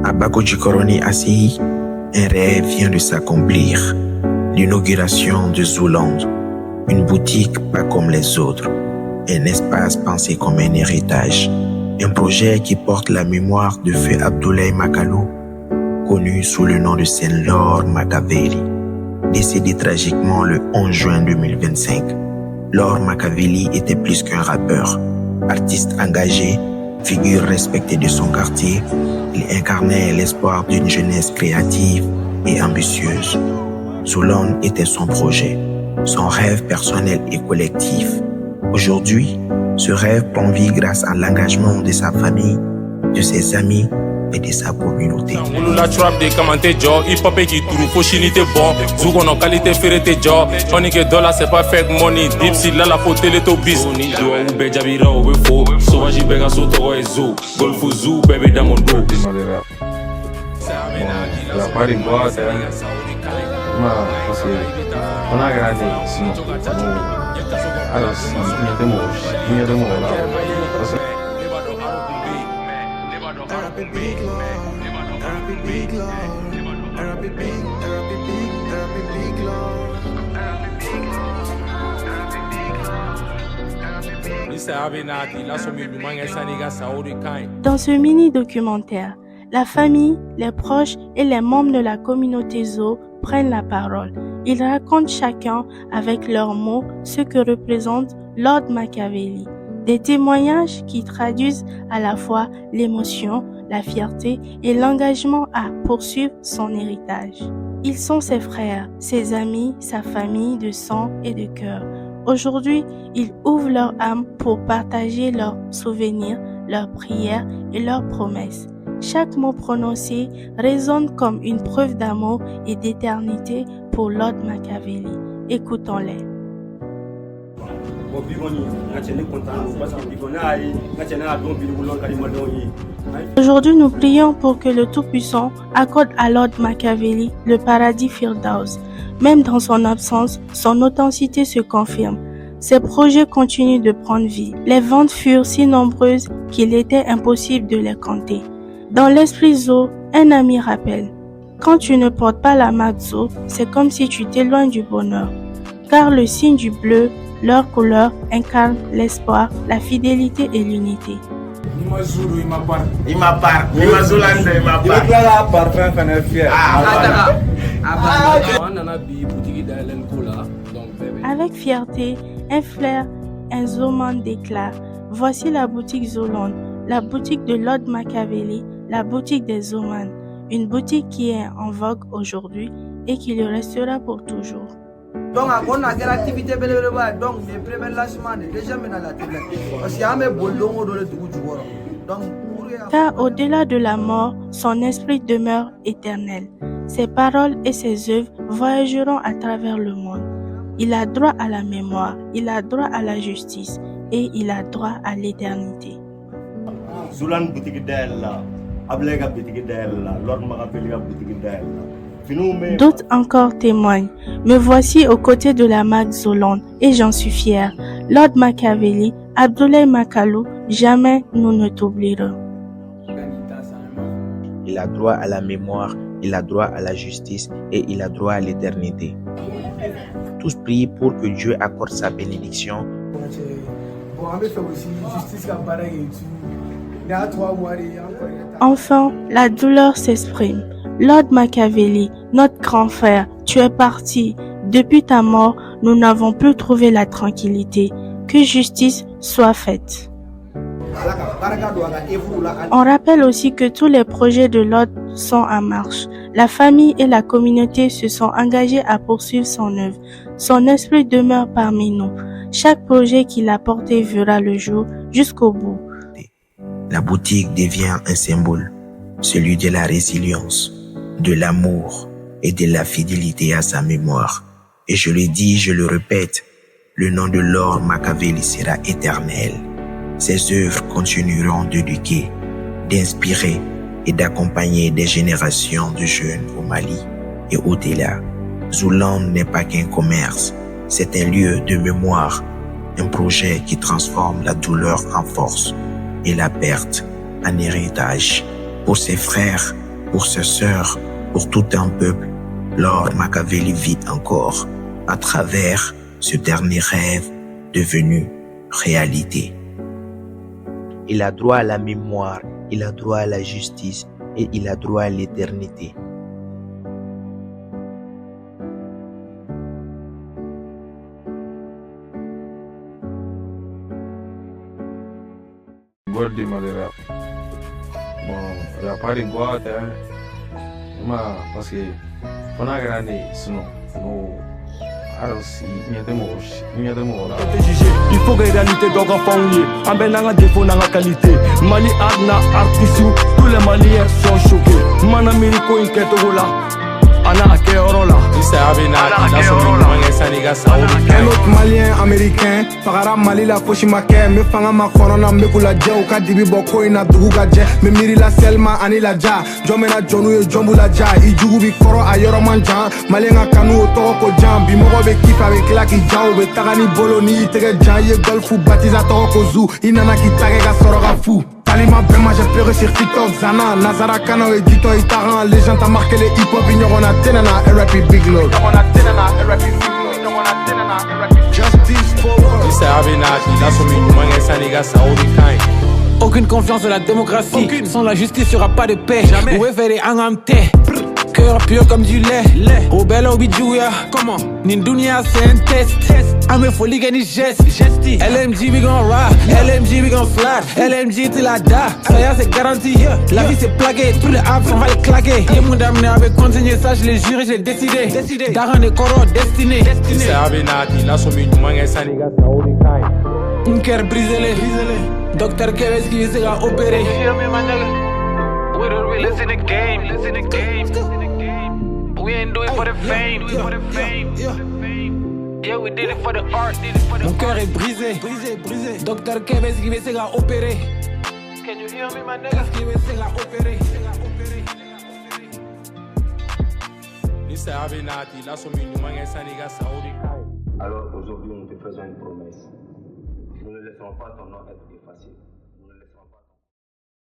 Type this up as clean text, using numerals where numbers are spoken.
À Bakodjikoroni Asseyi, un rêve vient de s'accomplir. L'inauguration de Zouland, une boutique pas comme les autres, un espace pensé comme un héritage, un projet qui porte la mémoire de feu Abdoulaye Makalou, connu sous le nom de Saint-Laure Makaveli. Décédé tragiquement le 11 juin 2025, Laure Makaveli était plus qu'un rappeur, artiste engagé, figure respectée de son quartier. Il incarnait l'espoir d'une jeunesse créative et ambitieuse. Zouland était son projet, son rêve personnel et collectif. Aujourd'hui, ce rêve prend vie grâce à l'engagement de sa famille, de ses amis et de sa communauté. La trap de commenter job, hip hop qui trouve possibilité bon, zougono qualité ferrete job, on est que dollar c'est pas fake money, dipsy là la faute les to bis. Ni do ou be jabira ou be fo, sauvage bega so to e zoo, golf zoo bébé dans mon dos. La party boy c'est parce que on a gardé sinon alors si il y a des mots là parce que dans ce mini-documentaire, la famille, les proches et les membres de la communauté Zo prennent la parole. Ils racontent chacun avec leurs mots ce que représente Lord Makaveli. Des témoignages qui traduisent à la fois l'émotion, la fierté et l'engagement à poursuivre son héritage. Ils sont ses frères, ses amis, sa famille de sang et de cœur. Aujourd'hui, ils ouvrent leur âme pour partager leurs souvenirs, leurs prières et leurs promesses. Chaque mot prononcé résonne comme une preuve d'amour et d'éternité pour Lord Makaveli. Écoutons-les. Aujourd'hui, nous prions pour que le Tout-Puissant accorde à Lord Makaveli le paradis Firdaus. Même dans son absence, son authenticité se confirme. Ses projets continuent de prendre vie. Les ventes furent si nombreuses qu'il était impossible de les compter. Dans l'esprit Zo, un ami rappelle: quand tu ne portes pas la marque Zo, c'est comme si tu t'éloignes du bonheur. Car le signe du bleu, leur couleur, incarne l'espoir, la fidélité et l'unité. Avec fierté, un flair, un Zoman déclare: voici la boutique Zouland, la boutique de Lord Makaveli, la boutique des Zoman, une boutique qui est en vogue aujourd'hui et qui le restera pour toujours. Donc, on a quelle activité donc les premiers lâchements déjà maintenant la télé parce qu'il y a un bolon dans le donc car au-delà de la mort, son esprit demeure éternel. Ses paroles et ses œuvres voyageront à travers le monde. Il a droit à la mémoire, il a droit à la justice et il a droit à l'éternité. Zouland boutique d'elle, Ablega boutique d'elle, Lord Makaveli boutique d'elle. D'autres encore témoignent. Me voici aux côtés de la marque Zouland et j'en suis fier. Lord Makaveli, Abdoulaye Makalou, jamais nous ne t'oublierons. Il a droit à la mémoire, il a droit à la justice et il a droit à l'éternité. Tous prient pour que Dieu accorde sa bénédiction. Enfin, la douleur s'exprime. Lord Makaveli, notre grand frère, tu es parti. Depuis ta mort, nous n'avons plus trouvé la tranquillité. Que justice soit faite. On rappelle aussi que tous les projets de Lord sont en marche. La famille et la communauté se sont engagés à poursuivre son œuvre. Son esprit demeure parmi nous. Chaque projet qu'il a porté verra le jour jusqu'au bout. La boutique devient un symbole, celui de la résilience, de l'amour et de la fidélité à sa mémoire. Et je le dis, je le répète, le nom de Lord Makaveli sera éternel. Ses œuvres continueront d'éduquer, d'inspirer et d'accompagner des générations de jeunes au Mali et au-delà. Zouland n'est pas qu'un commerce, c'est un lieu de mémoire, un projet qui transforme la douleur en force et la perte en héritage. Pour ses frères, pour ses sœurs, pour tout un peuple, Lord Machiavelli vit encore à travers ce dernier rêve devenu réalité. Il a droit à la mémoire, il a droit à la justice et il a droit à l'éternité. Gol de madera. Bon, il n'y a pas de boîte, hein. Parce que on a grandi, sinon, alors si il y a des mots là. Il faut que la réalité doit gagner. En ben n'a défaut n'a qualité. Mali adna artiste, tous les Maliens sont choqués. Man Américo inquiète là. Ana Keorola. Un autre malien américain, Fagara Mali la Foshimake, me fanga ma corona me kula jau ka dibi boko ina dugu ga je, me miri la selma ani la ja, jomena jonu ye jombu la ja, I jugu bi koro a yoro manja, malenga kanu o toko ko jam, bi mogo be kipa be klaki jau, be tagani bolo ni tege jan, ye golfu batiza toko ko zu, inana ki tage ga soro ga fou. Talima Bema, j'ai pleuré sur TikTok, Zana, Nazara Kano, Edito, Itaran, les gens t'ont marqué les hip-hop, on a tenana, RAP Big Lord. Justice for Aucune confiance dans la démocratie, sans la justice, y'aura pas de paix. Jamais. Où est fait les angamtés, cœur pur comme du lait. Rebelle au bidjouya, comment? Nindunia c'est un test. Ame folie gagne geste. LMG we gon' ride, LMG we gon' fly, LMG till I die. Ça y est c'est garanti, la vie c'est plaqué, tous les apps on va les claquer. Y'a mon d'amener avec continuer ça, je l'ai juré, j'ai décidé. Daran et Koro, destiné. Une cœur brisé, Docteur Kevez qui vient à opérer. We the realest in the game, We ain't do it for the fame, Yeah, we did it for the art, Mon cœur est brisé, Docteur Kevez qui vient à opérer. Can you hear me, my nigga? Qui vient à opérer. Alors aujourd'hui, nous te faisons une promesse. Nous ne laisserons pas ton nom être effacé.